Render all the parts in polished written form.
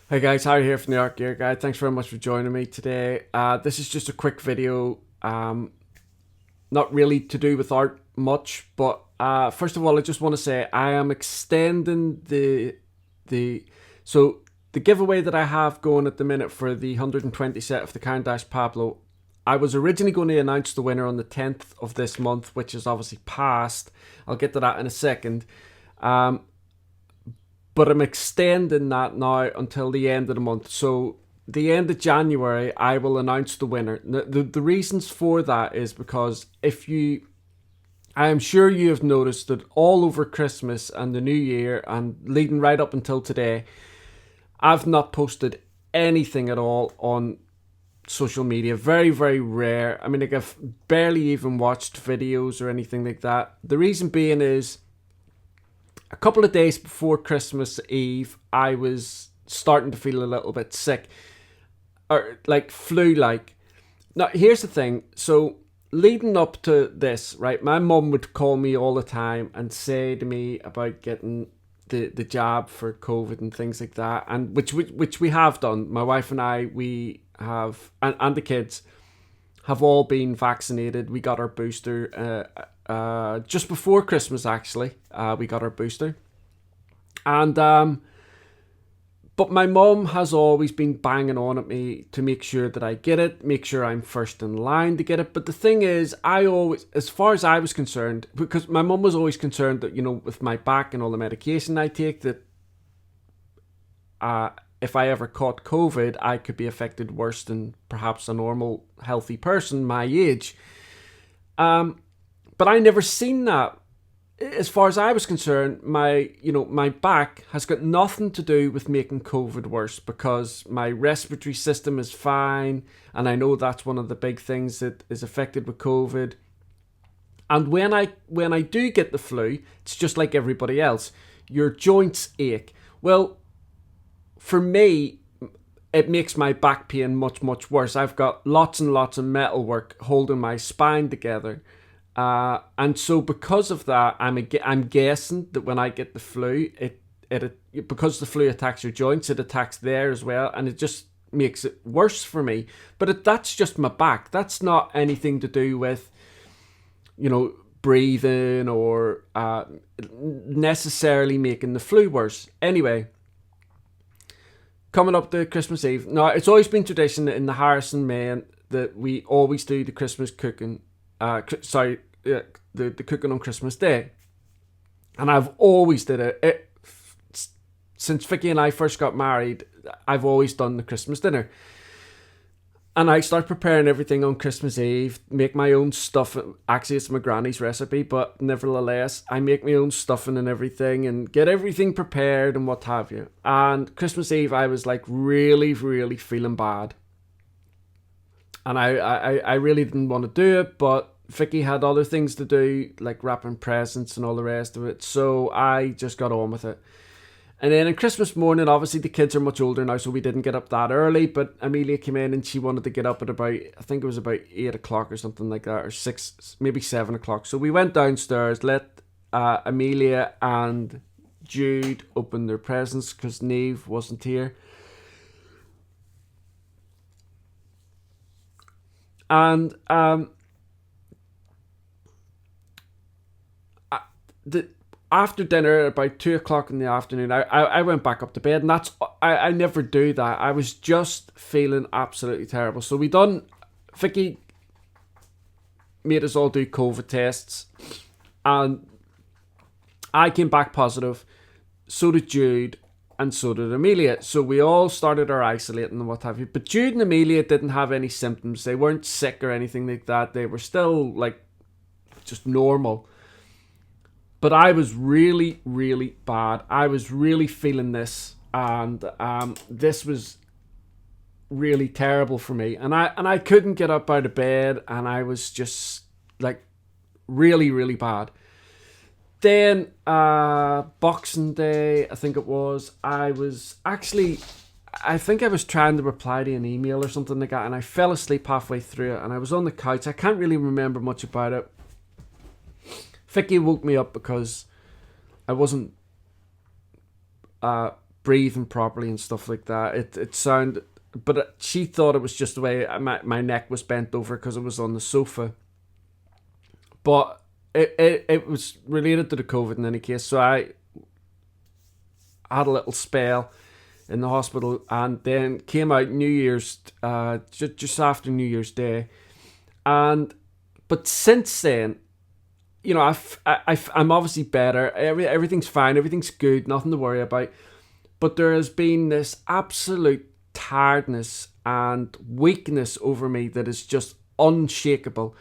Hey guys, Harry here from the Art Gear Guide. Thanks very much for joining me today. This is just a quick video, not really to do with art much, but first of all, I just want to say I am extending the so the giveaway that I have going at the minute for the 120 set of the Caran Dache Pablo. I was originally going to announce the winner on the 10th of this month, which is obviously past. I'll get to that in a second. But I'm extending that now until the end of the month. So the end of January, I will announce the winner. The reasons for that is because I am sure you have noticed that all over Christmas and the New Year and leading right up until today, I've not posted anything at all on social media. Very, very rare. I mean, like, I've barely even watched videos or anything like that. The reason being is a couple of days before Christmas Eve, I was starting to feel a little bit sick, or like flu-like. Now, here's the thing. So, leading up to this, right, my mum would call me all the time and say to me about getting the jab for COVID and things like that, and which we have done. My wife and I, we have, and the kids have all been vaccinated. We got our booster just before Christmas, actually. We got our booster. And but my mum has always been banging on at me to make sure that I get it, make sure I'm first in line to get it. But the thing is, I always, as far as I was concerned, because my mum was always concerned that, with my back and all the medication I take, that if I ever caught COVID, I could be affected worse than perhaps a normal, healthy person my age. But I never seen that. As far as I was concerned, my back has got nothing to do with making COVID worse, because my respiratory system is fine, and I know that's one of the big things that is affected with COVID. And when I do get the flu, it's just like everybody else. Your joints ache. Well, for me, it makes my back pain much, much worse. I've got lots and lots of metal work holding my spine together. And so because of that, I'm guessing that when I get the flu, it because the flu attacks your joints, it attacks there as well, and it just makes it worse for me. But that's just my back. That's not anything to do with, breathing or necessarily making the flu worse. Anyway, coming up to Christmas Eve. Now, it's always been tradition in the Harrison men that we always do the Christmas cooking. The cooking on Christmas Day, and I've always did it. Since Vicky and I first got married. I've always done the Christmas dinner, and I start preparing everything on Christmas Eve. Make my own stuff. Actually, it's my granny's recipe, but nevertheless, I make my own stuffing and everything, and get everything prepared and what have you. And Christmas Eve, I was like really, really feeling bad, and I really didn't want to do it, but Vicky had other things to do, like wrapping presents and all the rest of it, so I just got on with it. And then on Christmas morning, obviously the kids are much older now, so we didn't get up that early, but Amelia came in and she wanted to get up at about, I think it was about 8 o'clock or something like that, or 6, maybe 7 o'clock. So we went downstairs, let Amelia and Jude open their presents, because Neve wasn't here. And after dinner, about 2 o'clock in the afternoon, I went back up to bed, and I never do that. I was just feeling absolutely terrible. So Vicky made us all do COVID tests, and I came back positive. So did Jude, and so did Amelia. So we all started our isolating and what have you. But Jude and Amelia didn't have any symptoms. They weren't sick or anything like that. They were still like just normal. But I was really, really bad. I was really feeling this, and this was really terrible for me. And I couldn't get up out of bed, and I was just like really, really bad. Then Boxing Day, I think it was. I think I was trying to reply to an email or something like that, and I fell asleep halfway through it, and I was on the couch. I can't really remember much about it. Vicky woke me up because I wasn't breathing properly and stuff like that. It sounded, but she thought it was just the way my neck was bent over because it was on the sofa. But it was related to the COVID in any case. So I had a little spell in the hospital, and then came out New Year's, just after New Year's Day, but since then, I'm obviously better. Everything's fine. Everything's good. Nothing to worry about. But there has been this absolute tiredness and weakness over me that is just unshakable.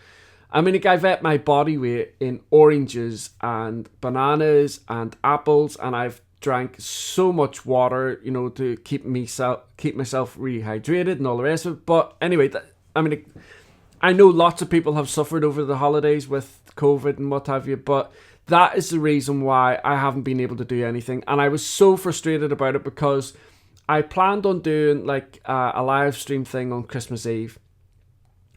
I mean, like, I've ate my body weight in oranges and bananas and apples, and I've drank so much water, to keep myself rehydrated and all the rest of it. But anyway, I know lots of people have suffered over the holidays with COVID and what have you, but that is the reason why I haven't been able to do anything. And I was so frustrated about it because I planned on doing like a live stream thing on Christmas Eve.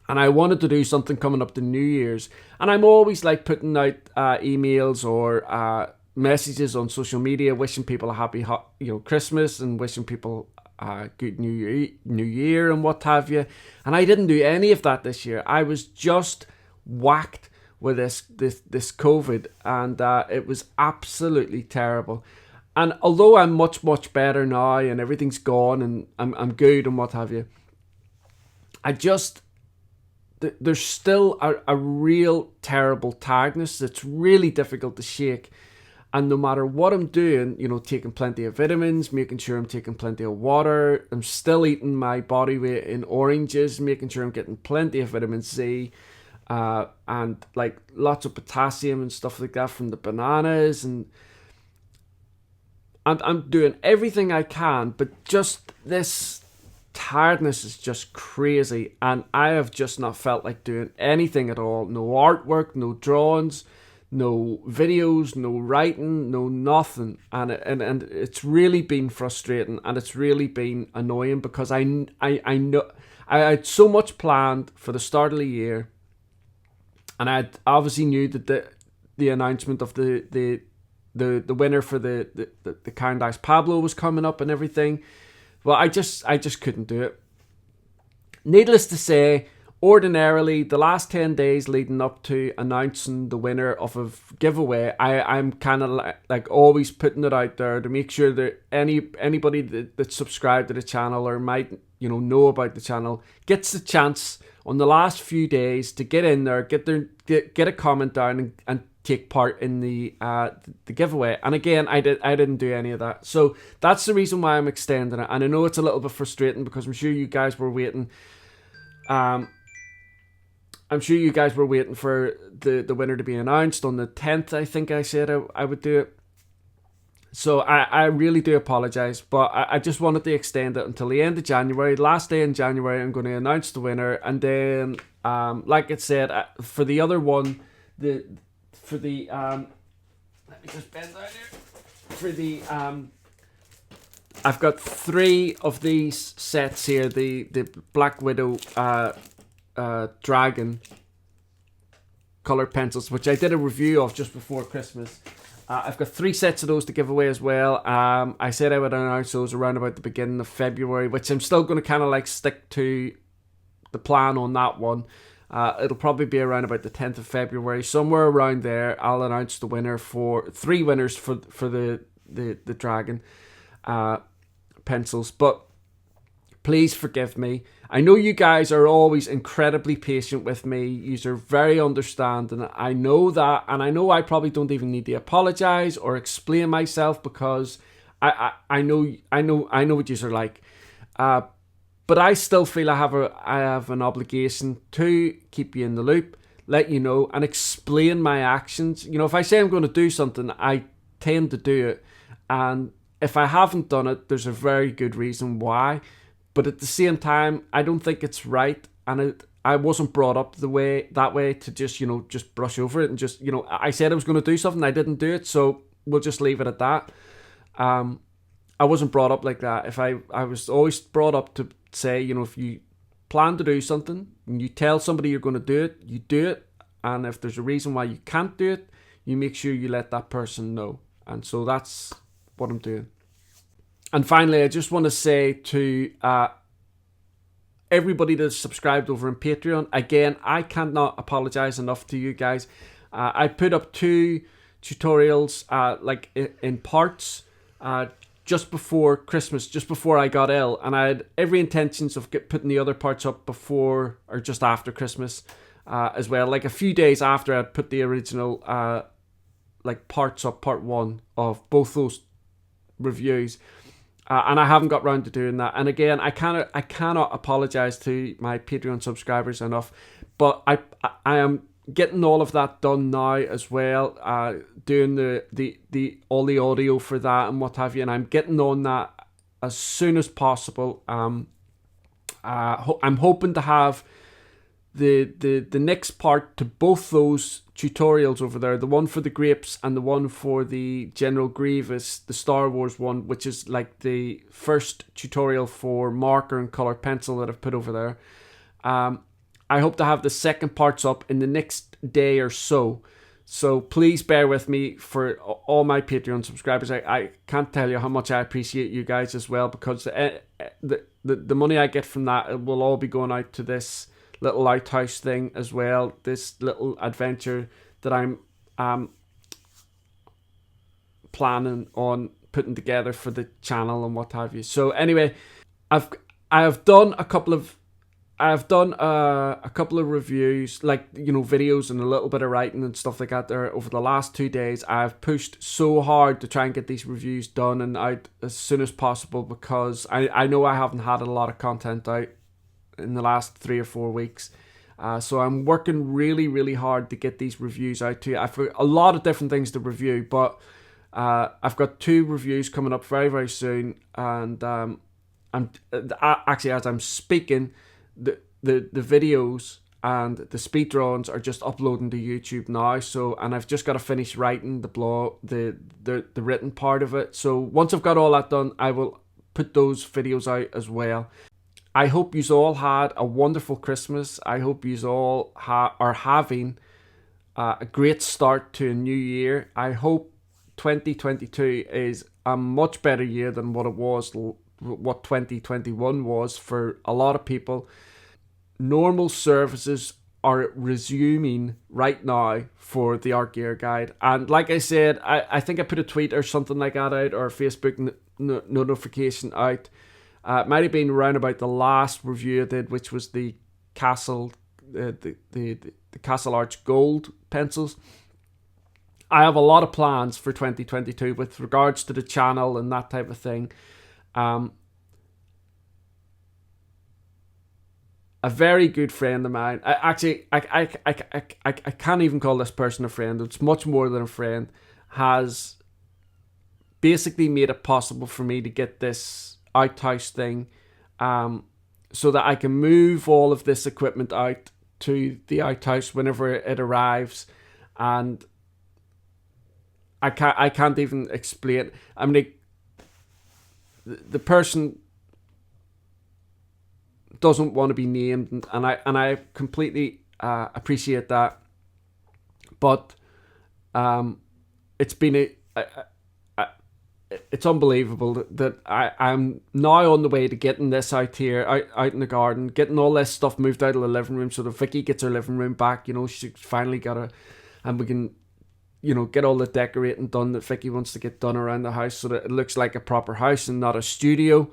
And I wanted to do something coming up to New Year's. And I'm always like putting out emails or messages on social media wishing people a happy Christmas and wishing people a good New Year and what have you. And I didn't do any of that this year. I was just whacked with this COVID, and it was absolutely terrible. And although I'm much better now and everything's gone and I'm good and what have you, there's still a real terrible tiredness that's really difficult to shake. And no matter what I'm doing, taking plenty of vitamins, making sure I'm taking plenty of water, I'm still eating my body weight in oranges, making sure I'm getting plenty of vitamin C, and like lots of potassium and stuff like that from the bananas. And I'm doing everything I can, but just this tiredness is just crazy. And I have just not felt like doing anything at all. No artwork, no drawings, no videos, no writing, no nothing. And it's really been frustrating, and it's really been annoying because I know I had so much planned for the start of the year, and I obviously knew that the announcement of the winner for the Caran Dache Pablo was coming up and everything. Well, I just couldn't do it. Needless to say, ordinarily, the last 10 days leading up to announcing the winner of a giveaway, I'm kind of like always putting it out there to make sure that anybody that's subscribed to the channel or might know about the channel gets the chance on the last few days to get in there, get a comment down and take part in the giveaway. And again, I didn't do any of that. So that's the reason why I'm extending it. And I know it's a little bit frustrating because I'm sure you guys were waiting. I'm sure you guys were waiting for the winner to be announced on the 10th. I think I said I would do it. So I really do apologise, but I just wanted to extend it until the end of January. Last day in January, I'm going to announce the winner. And then, like I said, for the other one, let me just bend down here. I've got 3 of these sets here. The Black Widow Dragon Colored Pencils, which I did a review of just before Christmas. I've got 3 sets of those to give away as well. I said I would announce those around about the beginning of February, which I'm still going to kind of like stick to the plan on that one. It'll probably be around about the 10th of February, somewhere around there. I'll announce the winner for 3 winners for the Dragon pencils. But please forgive me. I know you guys are always incredibly patient with me. You are very understanding. I know that, and I know I probably don't even need to apologise or explain myself because I know what you are like. But I still feel I have an obligation to keep you in the loop, let you know, and explain my actions. If I say I'm going to do something, I tend to do it, and if I haven't done it, there's a very good reason why. But at the same time, I don't think it's right, and I wasn't brought up that way to just brush over it and just I said I was going to do something, I didn't do it, so we'll just leave it at that. I wasn't brought up like that. If I was always brought up to say, if you plan to do something and you tell somebody you're going to do it, you do it, and if there's a reason why you can't do it, you make sure you let that person know. And so that's what I'm doing. And finally, I just want to say to everybody that's subscribed over on Patreon, again, I cannot apologize enough to you guys. I put up 2 tutorials like in parts just before Christmas, just before I got ill, and I had every intentions of putting the other parts up before or just after Christmas as well. Like a few days after I'd put the original like parts up, part 1 of both those reviews. And I haven't got round to doing that. And again, I cannot apologize to my Patreon subscribers enough. But I am getting all of that done now as well. Doing the all the audio for that and what have you. And I'm getting on that as soon as possible. I'm hoping to have the next part to both those tutorials over there, the one for the grapes and the one for the General Grievous, the Star Wars one, which is like the first tutorial for marker and colored pencil that I've put over there. I hope to have the second parts up in the next day or so. So please bear with me for all my Patreon subscribers. I can't tell you how much I appreciate you guys as well, because the money I get from that will all be going out to this little lighthouse thing as well, this little adventure that I'm planning on putting together for the channel and what have you. So anyway, I have done a couple of reviews, like, you know, videos and a little bit of writing and stuff like that there over the last 2 days. I've pushed so hard to try and get these reviews done and out as soon as possible, because I know I haven't had a lot of content out in the last 3 or 4 weeks. So I'm working really, really hard to get these reviews out to you. I've got a lot of different things to review, but I've got 2 reviews coming up very, very soon. And I'm actually, as I'm speaking, the videos and the speed drawings are just uploading to YouTube now. So, and I've just got to finish writing the blog, the written part of it. So once I've got all that done, I will put those videos out as well. I hope you all had a wonderful Christmas. I hope you all are having a great start to a new year. I hope 2022 is a much better year than what 2021 was for a lot of people. Normal services are resuming right now for the Art Gear Guide. And like I said, I think I put a tweet or something like that out, or a Facebook notification out. It might have been around about the last review I did, which was the Castle, the Castle Arch Gold pencils. I have a lot of plans for 2022 with regards to the channel and that type of thing. A very good friend of mine. I can't even call this person a friend. It's much more than a friend. Has basically made it possible for me to get this outhouse thing, so that I can move all of this equipment out to the outhouse whenever it arrives. And I can't even explain. I mean, the person doesn't want to be named, and I completely appreciate that. But it's been it's unbelievable that I'm now on the way to getting this out here, out in the garden, getting all this stuff moved out of the living room so that Vicky gets her living room back. You know, she's finally got her, and we can, you know, get all the decorating done that Vicky wants to get done around the house so that it looks like a proper house and not a studio.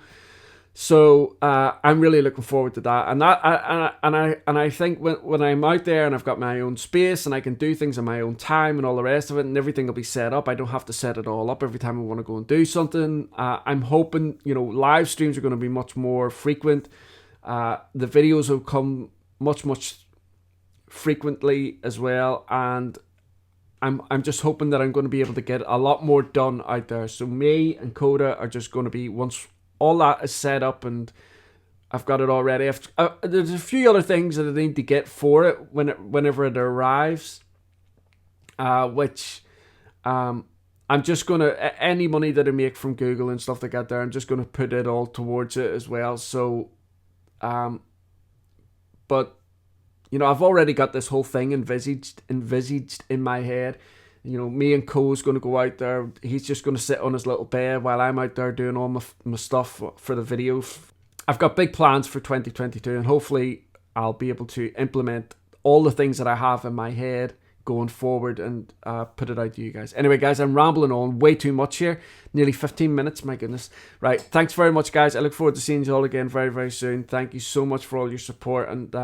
So I'm really looking forward to that, and I think when I'm out there and I've got my own space and I can do things in my own time and all the rest of it, and everything will be set up. I don't have to set it all up every time I want to go and do something. I'm hoping, you know, live streams are going to be much more frequent. The videos will come much frequently as well, and I'm just hoping that I'm going to be able to get a lot more done out there. So me and Coda are just going to be, once all that is set up and I've got it all ready. There's a few other things that I need to get for it whenever it arrives, which I'm just going to, any money that I make from Google and stuff like that there, I'm just going to put it all towards it as well. So, but, you know, I've already got this whole thing envisaged in my head. You know, me and Co's going to go out there. He's just going to sit on his little bed while I'm out there doing all my stuff for the video. I've got big plans for 2022, and hopefully I'll be able to implement all the things that I have in my head going forward and put it out to you guys. Anyway, guys, I'm rambling on way too much here. Nearly 15 minutes, my goodness. Right, thanks very much, guys. I look forward to seeing you all again very, very soon. Thank you so much for all your support, and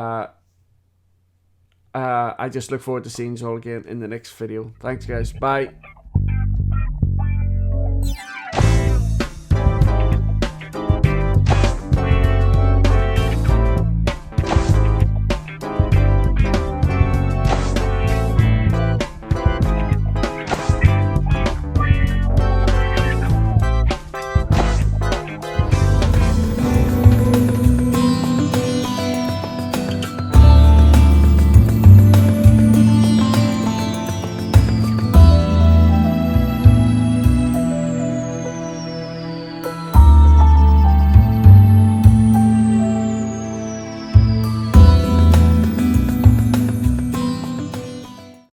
I just look forward to seeing you all again in the next video. Thanks, guys. Bye.